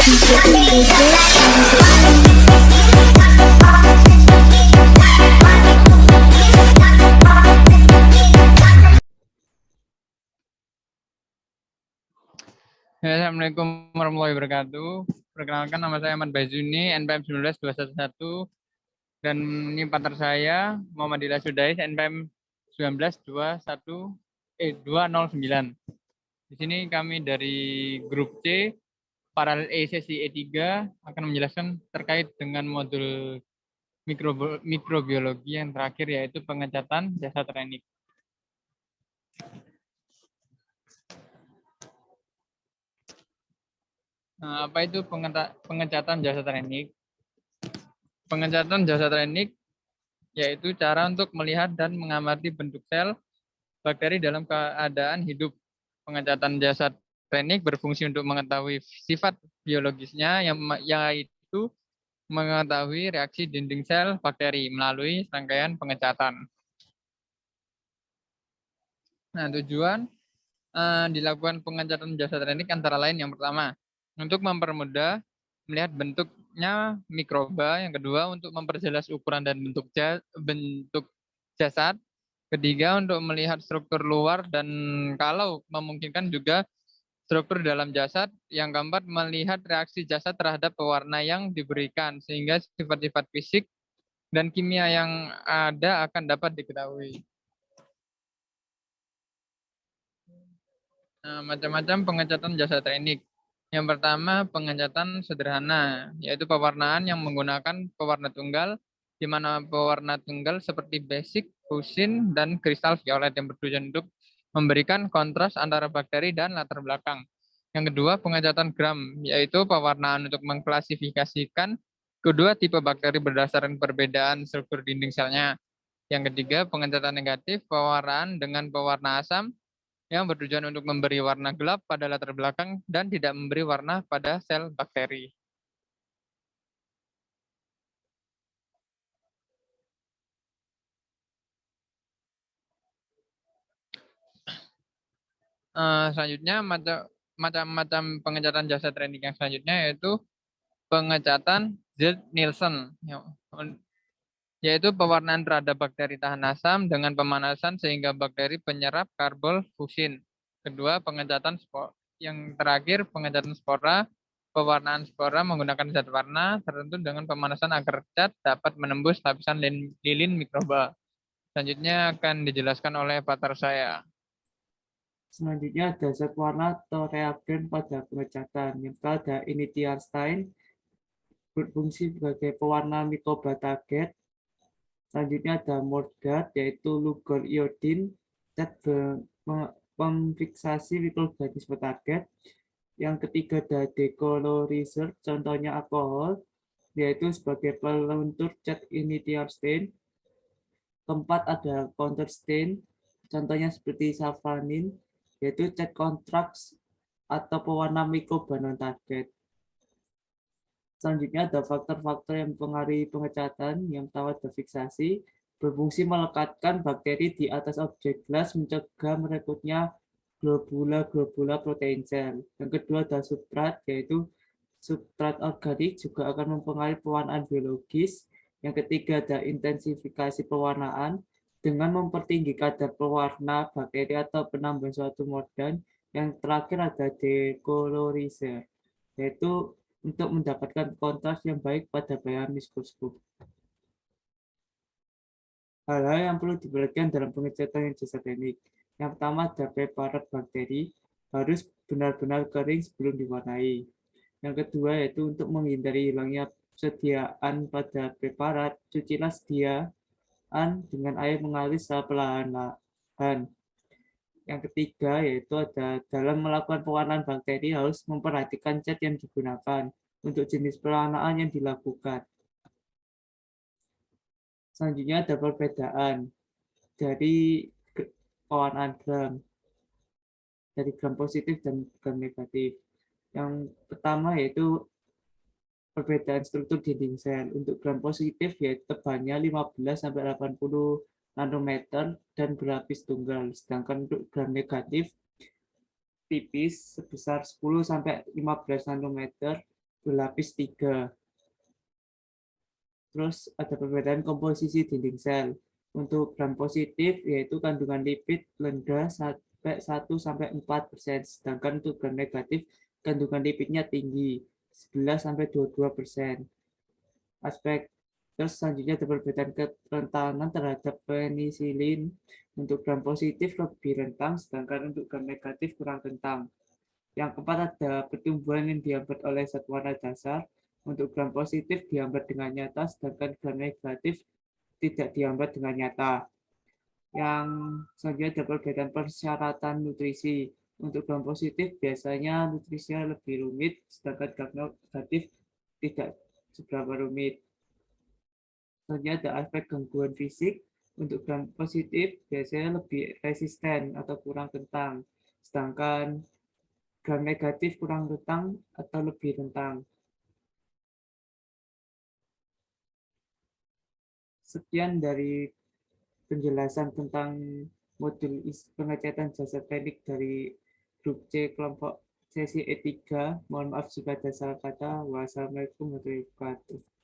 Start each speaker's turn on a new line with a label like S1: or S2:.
S1: Assalamualaikum warahmatullahi wabarakatuh. Perkenalkan, nama saya Ahmad Baizuni, NPM 19211, dan ini partner saya Muhammadillah Sudais, NPM 209. Di sini kami dari grup C paralel E sesi E3 akan menjelaskan terkait dengan modul mikrobiologi yang terakhir, yaitu pengecatan jasa teknik. Nah, apa itu pengecatan jasa teknik? Pengecatan jasa teknik yaitu cara untuk melihat dan mengamati bentuk sel bakteri dalam keadaan hidup. Pengecatan jasa teknik berfungsi untuk mengetahui sifat biologisnya, yaitu mengetahui reaksi dinding sel bakteri melalui rangkaian pengecatan. Nah, tujuan dilakukan pengecatan jasa teknik antara lain, yang pertama, untuk mempermudah melihat bentuknya mikroba, yang kedua, untuk memperjelas ukuran dan bentuk jasad, ketiga, untuk melihat struktur luar dan kalau memungkinkan juga struktur dalam jasad, yang keempat, melihat reaksi jasad terhadap pewarna yang diberikan sehingga sifat-sifat fisik dan kimia yang ada akan dapat diketahui. Nah, macam-macam pengecatan jasa teknik. Yang pertama, pengecatan sederhana, yaitu pewarnaan yang menggunakan pewarna tunggal, di mana pewarna tunggal seperti basic, fusin, dan kristal violet yang bertujuan untuk memberikan kontras antara bakteri dan latar belakang. Yang kedua, pengecatan gram, yaitu pewarnaan untuk mengklasifikasikan kedua tipe bakteri berdasarkan perbedaan struktur dinding selnya. Yang ketiga, pengecatan negatif, pewarnaan dengan pewarna asam, yang bertujuan untuk memberi warna gelap pada latar belakang dan tidak memberi warna pada sel bakteri. Selanjutnya, macam-macam pengecatan jasa teknik yang selanjutnya yaitu pengecatan Z-Nielsen, yaitu pewarnaan terhadap bakteri tahan asam dengan pemanasan sehingga bakteri penyerap karbol fusin. Kedua, pengecatan yang terakhir, pengecatan spora, pewarnaan spora menggunakan zat warna tertentu dengan pemanasan agar cat dapat menembus lapisan lilin mikroba. Selanjutnya akan dijelaskan oleh partner saya.
S2: Selanjutnya ada zat warna atau reagen pada pengecatan. Yang pertama ada Initialstein, berfungsi sebagai pewarna mikroba target. Selanjutnya ada Mordat, yaitu Lugol iodin, zat pemfiksasi mikroorganisme target. Yang ketiga ada decolorizer, contohnya alkohol, yaitu sebagai peluntur cat Initialstein. Keempat ada counterstain, contohnya seperti safranin, yaitu cat kontraks atau pewarna mikroba non-target. Selanjutnya ada faktor-faktor yang mempengaruhi pengecatan. Yang pertama ada fiksasi, berfungsi melekatkan bakteri di atas objek gelas mencegah merekrutnya globula protein sel. Yang kedua ada substrat, yaitu substrat organik juga akan mempengaruhi pewarnaan biologis. Yang ketiga ada intensifikasi pewarnaan dengan mempertinggi kadar pewarna bakteri atau penambah suatu mordan. Yang terakhir ada decolorizer, yaitu untuk mendapatkan kontras yang baik pada bahan mikroskop. Hal-hal yang perlu diperhatikan dalam pengecatan jasa teknik. Yang pertama ada preparat bakteri, harus benar-benar kering sebelum diwarnai. Yang kedua yaitu untuk menghindari hilangnya sediaan pada preparat, cucilah sediaan dengan air mengalir secara perlahan-lahan. Yang ketiga yaitu ada dalam melakukan pewarnaan bakteri harus memperhatikan cat yang digunakan untuk jenis pewarnaan yang dilakukan. Selanjutnya ada perbedaan dari pewarnaan gram, dari gram positif dan gram negatif. Yang pertama yaitu perbedaan struktur dinding sel. Untuk gram positif yaitu tebalnya 15-80 nanometer dan berlapis tunggal. Sedangkan untuk gram negatif tipis sebesar 10-15 nanometer berlapis 3. Terus ada perbedaan komposisi dinding sel. Untuk gram positif yaitu kandungan lipid rendah sampai 1-4%, sedangkan untuk gram negatif kandungan lipidnya tinggi 11-22%. Aspek terus selanjutnya ada perbedaan kerentanan terhadap penisilin. Untuk gram positif lebih rentang, sedangkan untuk gram negatif kurang rentang. Yang keempat ada pertumbuhan yang dihambat oleh zat warna dasar. Untuk gram positif dihambat dengan nyata, sedangkan gram negatif tidak dihambat dengan nyata. Yang selanjutnya ada perbedaan persyaratan nutrisi. Untuk gram positif biasanya nutrisinya lebih rumit, sedangkan gram negatif tidak seberapa rumit. Selanjutnya ada aspek gangguan fisik. Untuk gram positif biasanya lebih resisten atau kurang rentang, sedangkan gram negatif kurang rentang atau lebih rentang. Sekian dari penjelasan tentang modul pengecatan jasa teknik dari grup C kelompok sesi E3. Mohon maaf jika ada salah kata. Wassalamualaikum warahmatullahi wabarakatuh.